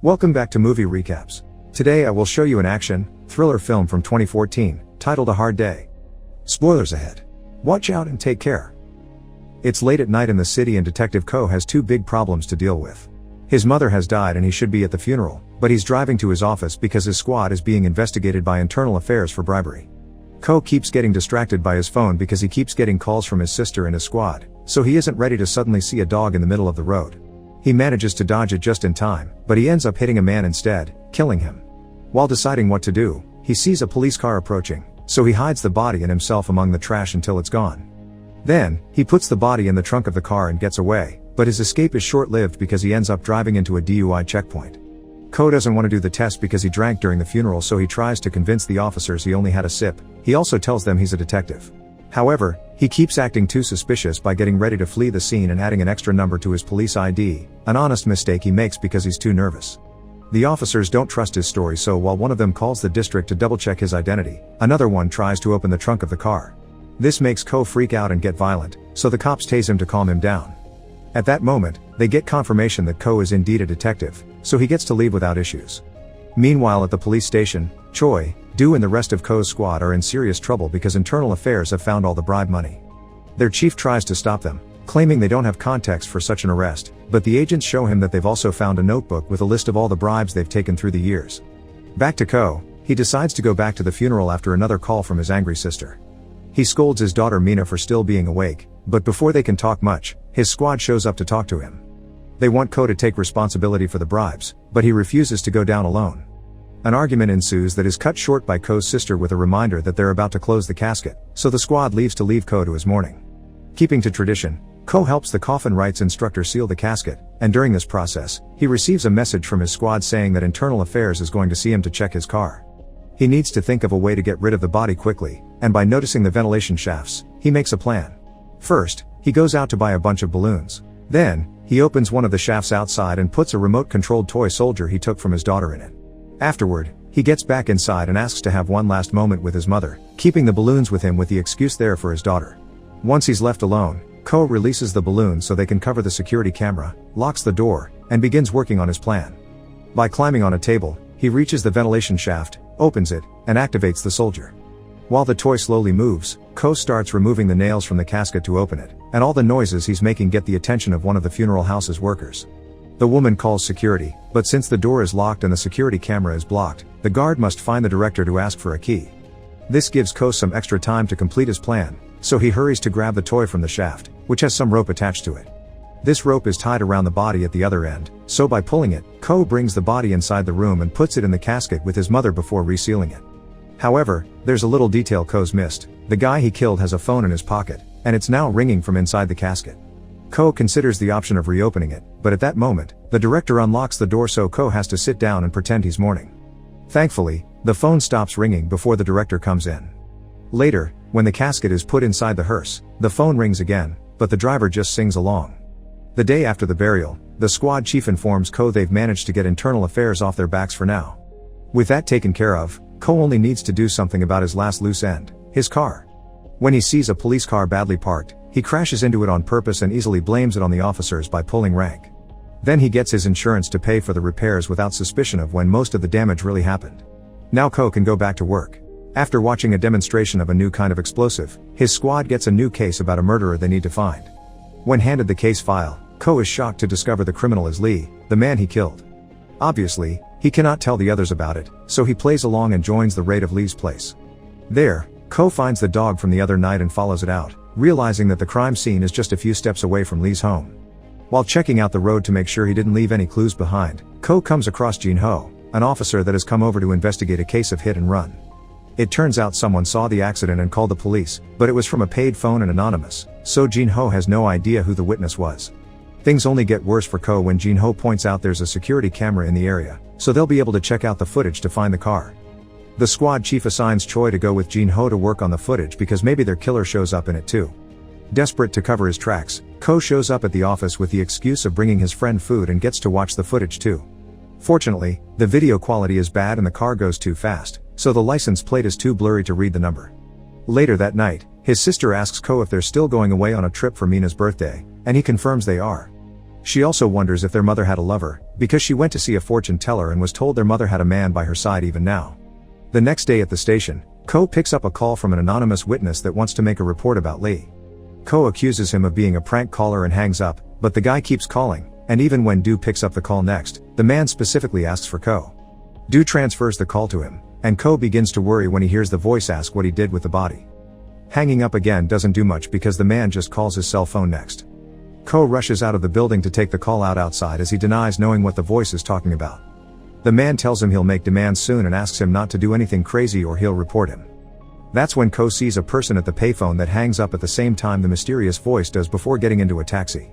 Welcome back to Movie Recaps. Today I will show you an action, thriller film from 2014, titled A Hard Day. Spoilers ahead. Watch out and take care. It's late at night in the city and Detective Ko has two big problems to deal with. His mother has died and he should be at the funeral, but he's driving to his office because his squad is being investigated by Internal Affairs for bribery. Ko keeps getting distracted by his phone because he keeps getting calls from his sister and his squad, so he isn't ready to suddenly see a dog in the middle of the road. He manages to dodge it just in time, but he ends up hitting a man instead, killing him. While deciding what to do, he sees a police car approaching, so he hides the body and himself among the trash until it's gone. Then, he puts the body in the trunk of the car and gets away, but his escape is short-lived because he ends up driving into a DUI checkpoint. Ko doesn't want to do the test because he drank during the funeral, so he tries to convince the officers he only had a sip. He also tells them he's a detective. However, he keeps acting too suspicious by getting ready to flee the scene and adding an extra number to his police ID, an honest mistake he makes because he's too nervous. The officers don't trust his story, so while one of them calls the district to double-check his identity, another one tries to open the trunk of the car. This makes Ko freak out and get violent, so the cops tase him to calm him down. At that moment, they get confirmation that Ko is indeed a detective, so he gets to leave without issues. Meanwhile at the police station, Choi, Do and the rest of Ko's squad are in serious trouble because Internal Affairs have found all the bribe money. Their chief tries to stop them, claiming they don't have context for such an arrest, but the agents show him that they've also found a notebook with a list of all the bribes they've taken through the years. Back to Ko, he decides to go back to the funeral after another call from his angry sister. He scolds his daughter Mina for still being awake, but before they can talk much, his squad shows up to talk to him. They want Ko to take responsibility for the bribes, but he refuses to go down alone. An argument ensues that is cut short by Ko's sister with a reminder that they're about to close the casket, so the squad leaves to leave Ko to his mourning. Keeping to tradition, Ko helps the coffin rites instructor seal the casket, and during this process, he receives a message from his squad saying that Internal Affairs is going to see him to check his car. He needs to think of a way to get rid of the body quickly, and by noticing the ventilation shafts, he makes a plan. First, he goes out to buy a bunch of balloons. Then, he opens one of the shafts outside and puts a remote-controlled toy soldier he took from his daughter in it. Afterward, he gets back inside and asks to have one last moment with his mother, keeping the balloons with him with the excuse there for his daughter. Once he's left alone, Ko releases the balloons so they can cover the security camera, locks the door, and begins working on his plan. By climbing on a table, he reaches the ventilation shaft, opens it, and activates the soldier. While the toy slowly moves, Ko starts removing the nails from the casket to open it, and all the noises he's making get the attention of one of the funeral house's workers. The woman calls security, but since the door is locked and the security camera is blocked, the guard must find the director to ask for a key. This gives Ko some extra time to complete his plan, so he hurries to grab the toy from the shaft, which has some rope attached to it. This rope is tied around the body at the other end, so by pulling it, Ko brings the body inside the room and puts it in the casket with his mother before resealing it. However, there's a little detail Ko's missed. The guy he killed has a phone in his pocket, and it's now ringing from inside the casket. Ko considers the option of reopening it, but at that moment, the director unlocks the door, so Ko has to sit down and pretend he's mourning. Thankfully, the phone stops ringing before the director comes in. Later, when the casket is put inside the hearse, the phone rings again, but the driver just sings along. The day after the burial, the squad chief informs Ko they've managed to get Internal Affairs off their backs for now. With that taken care of, Ko only needs to do something about his last loose end, his car. When he sees a police car badly parked, he crashes into it on purpose and easily blames it on the officers by pulling rank. Then he gets his insurance to pay for the repairs without suspicion of when most of the damage really happened. Now Ko can go back to work. After watching a demonstration of a new kind of explosive, his squad gets a new case about a murderer they need to find. When handed the case file, Ko is shocked to discover the criminal is Lee, the man he killed. Obviously, he cannot tell the others about it, so he plays along and joins the raid of Lee's place. There, Ko finds the dog from the other night and follows it out, realizing that the crime scene is just a few steps away from Lee's home. While checking out the road to make sure he didn't leave any clues behind, Ko comes across Jin Ho, an officer that has come over to investigate a case of hit and run. It turns out someone saw the accident and called the police, but it was from a paid phone and anonymous, so Jin Ho has no idea who the witness was. Things only get worse for Ko when Jin Ho points out there's a security camera in the area, so they'll be able to check out the footage to find the car. The squad chief assigns Choi to go with Jin Ho to work on the footage because maybe their killer shows up in it too. Desperate to cover his tracks, Ko shows up at the office with the excuse of bringing his friend food and gets to watch the footage too. Fortunately, the video quality is bad and the car goes too fast, so the license plate is too blurry to read the number. Later that night, his sister asks Ko if they're still going away on a trip for Mina's birthday, and he confirms they are. She also wonders if their mother had a lover, because she went to see a fortune teller and was told their mother had a man by her side even now. The next day at the station, Ko picks up a call from an anonymous witness that wants to make a report about Lee. Ko accuses him of being a prank caller and hangs up, but the guy keeps calling, and even when Do picks up the call next, the man specifically asks for Ko. Do transfers the call to him, and Ko begins to worry when he hears the voice ask what he did with the body. Hanging up again doesn't do much because the man just calls his cell phone next. Ko rushes out of the building to take the call out outside as he denies knowing what the voice is talking about. The man tells him he'll make demands soon and asks him not to do anything crazy or he'll report him. That's when Ko sees a person at the payphone that hangs up at the same time the mysterious voice does before getting into a taxi.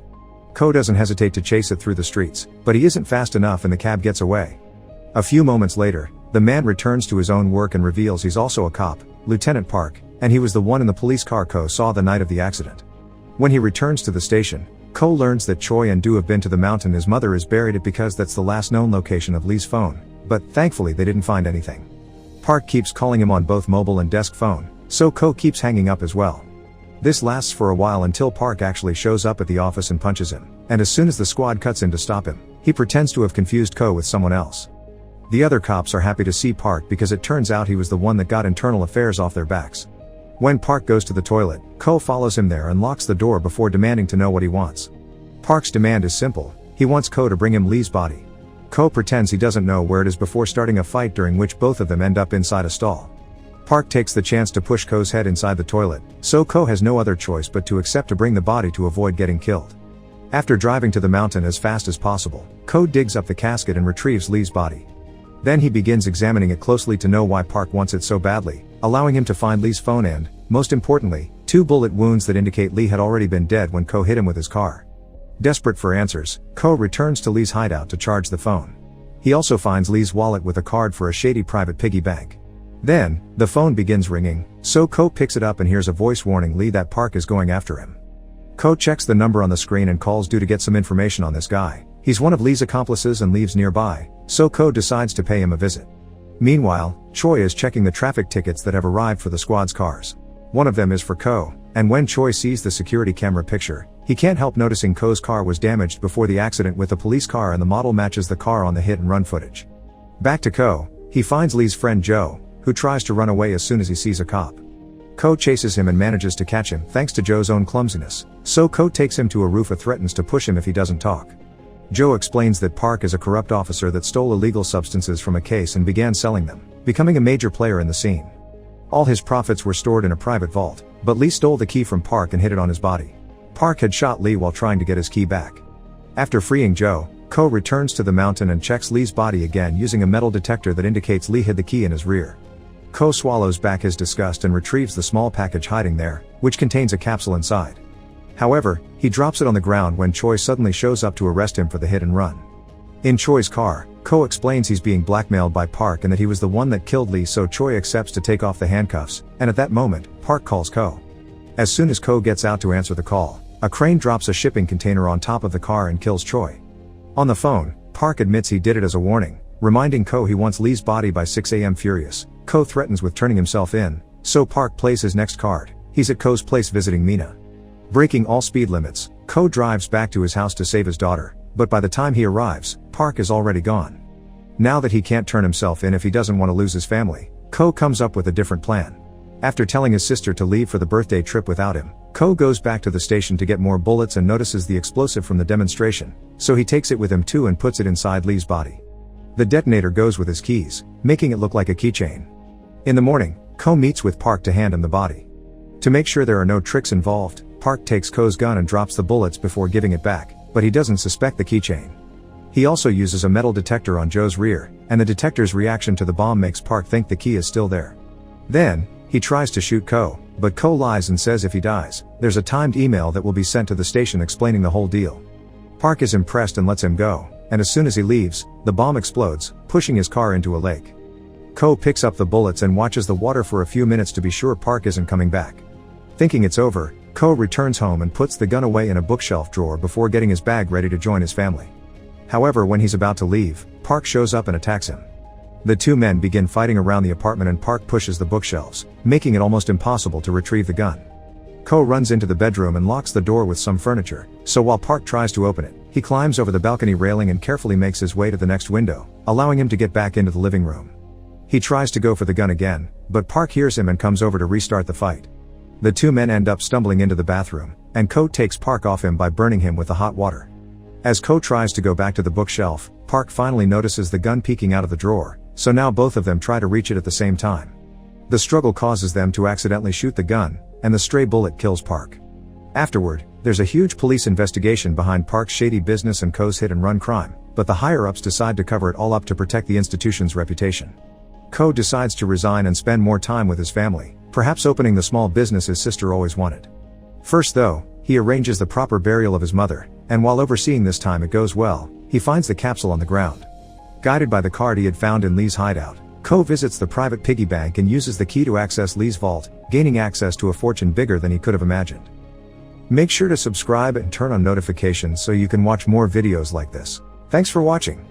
Ko doesn't hesitate to chase it through the streets, but he isn't fast enough and the cab gets away. A few moments later, the man returns to his own work and reveals he's also a cop, Lieutenant Park, and he was the one in the police car Ko saw the night of the accident. When he returns to the station, Ko learns that Choi and Do have been to the mountain his mother is buried at because that's the last known location of Lee's phone, but thankfully they didn't find anything. Park keeps calling him on both mobile and desk phone, so Ko keeps hanging up as well. This lasts for a while until Park actually shows up at the office and punches him, and as soon as the squad cuts in to stop him, he pretends to have confused Ko with someone else. The other cops are happy to see Park because it turns out he was the one that got internal affairs off their backs. When Park goes to the toilet, Ko follows him there and locks the door before demanding to know what he wants. Park's demand is simple, he wants Ko to bring him Lee's body. Ko pretends he doesn't know where it is before starting a fight during which both of them end up inside a stall. Park takes the chance to push Ko's head inside the toilet, so Ko has no other choice but to accept to bring the body to avoid getting killed. After driving to the mountain as fast as possible, Ko digs up the casket and retrieves Lee's body. Then he begins examining it closely to know why Park wants it so badly, allowing him to find Lee's phone and, most importantly, 2 bullet wounds that indicate Lee had already been dead when Ko hit him with his car. Desperate for answers, Ko returns to Lee's hideout to charge the phone. He also finds Lee's wallet with a card for a shady private piggy bank. Then, the phone begins ringing, so Ko picks it up and hears a voice warning Lee that Park is going after him. Ko checks the number on the screen and calls Do to get some information on this guy. He's one of Lee's accomplices and lives nearby, so Ko decides to pay him a visit. Meanwhile, Choi is checking the traffic tickets that have arrived for the squad's cars. One of them is for Ko, and when Choi sees the security camera picture, he can't help noticing Ko's car was damaged before the accident with the police car and the model matches the car on the hit and run footage. Back to Ko, he finds Lee's friend Joe, who tries to run away as soon as he sees a cop. Ko chases him and manages to catch him thanks to Joe's own clumsiness, so Ko takes him to a roof and threatens to push him if he doesn't talk. Joe explains that Park is a corrupt officer that stole illegal substances from a case and began selling them, becoming a major player in the scene. All his profits were stored in a private vault, but Lee stole the key from Park and hid it on his body. Park had shot Lee while trying to get his key back. After freeing Joe, Ko returns to the mountain and checks Lee's body again using a metal detector that indicates Lee hid the key in his rear. Ko swallows back his disgust and retrieves the small package hiding there, which contains a capsule inside. However, he drops it on the ground when Choi suddenly shows up to arrest him for the hit and run. In Choi's car, Ko explains he's being blackmailed by Park and that he was the one that killed Lee, so Choi accepts to take off the handcuffs, and at that moment, Park calls Ko. As soon as Ko gets out to answer the call, a crane drops a shipping container on top of the car and kills Choi. On the phone, Park admits he did it as a warning, reminding Ko he wants Lee's body by 6 a.m. Furious, Ko threatens with turning himself in, so Park plays his next card. He's at Ko's place visiting Mina. Breaking all speed limits, Ko drives back to his house to save his daughter, but by the time he arrives, Park is already gone. Now that he can't turn himself in if he doesn't want to lose his family, Ko comes up with a different plan. After telling his sister to leave for the birthday trip without him, Ko goes back to the station to get more bullets and notices the explosive from the demonstration, so he takes it with him too and puts it inside Lee's body. The detonator goes with his keys, making it look like a keychain. In the morning, Ko meets with Park to hand him the body. To make sure there are no tricks involved, Park takes Ko's gun and drops the bullets before giving it back, but he doesn't suspect the keychain. He also uses a metal detector on Joe's rear, and the detector's reaction to the bomb makes Park think the key is still there. Then, he tries to shoot Ko, but Ko lies and says if he dies, there's a timed email that will be sent to the station explaining the whole deal. Park is impressed and lets him go, and as soon as he leaves, the bomb explodes, pushing his car into a lake. Ko picks up the bullets and watches the water for a few minutes to be sure Park isn't coming back. Thinking it's over, Ko returns home and puts the gun away in a bookshelf drawer before getting his bag ready to join his family. However, when he's about to leave, Park shows up and attacks him. The two men begin fighting around the apartment and Park pushes the bookshelves, making it almost impossible to retrieve the gun. Ko runs into the bedroom and locks the door with some furniture, so while Park tries to open it, He climbs over the balcony railing and carefully makes his way to the next window, allowing him to get back into the living room. He tries to go for the gun again, but Park hears him and comes over to restart the fight. The two men end up stumbling into the bathroom, and Ko takes Park off him by burning him with the hot water. As Ko tries to go back to the bookshelf, Park finally notices the gun peeking out of the drawer, so now both of them try to reach it at the same time. The struggle causes them to accidentally shoot the gun, and the stray bullet kills Park. Afterward, there's a huge police investigation behind Park's shady business and Ko's hit-and-run crime, but the higher-ups decide to cover it all up to protect the institution's reputation. Ko decides to resign and spend more time with his family, perhaps opening the small business his sister always wanted. First though, he arranges the proper burial of his mother, and while overseeing this time it goes well, he finds the capsule on the ground. Guided by the card he had found in Lee's hideout, Ko visits the private piggy bank and uses the key to access Lee's vault, gaining access to a fortune bigger than he could have imagined. Make sure to subscribe and turn on notifications so you can watch more videos like this. Thanks for watching.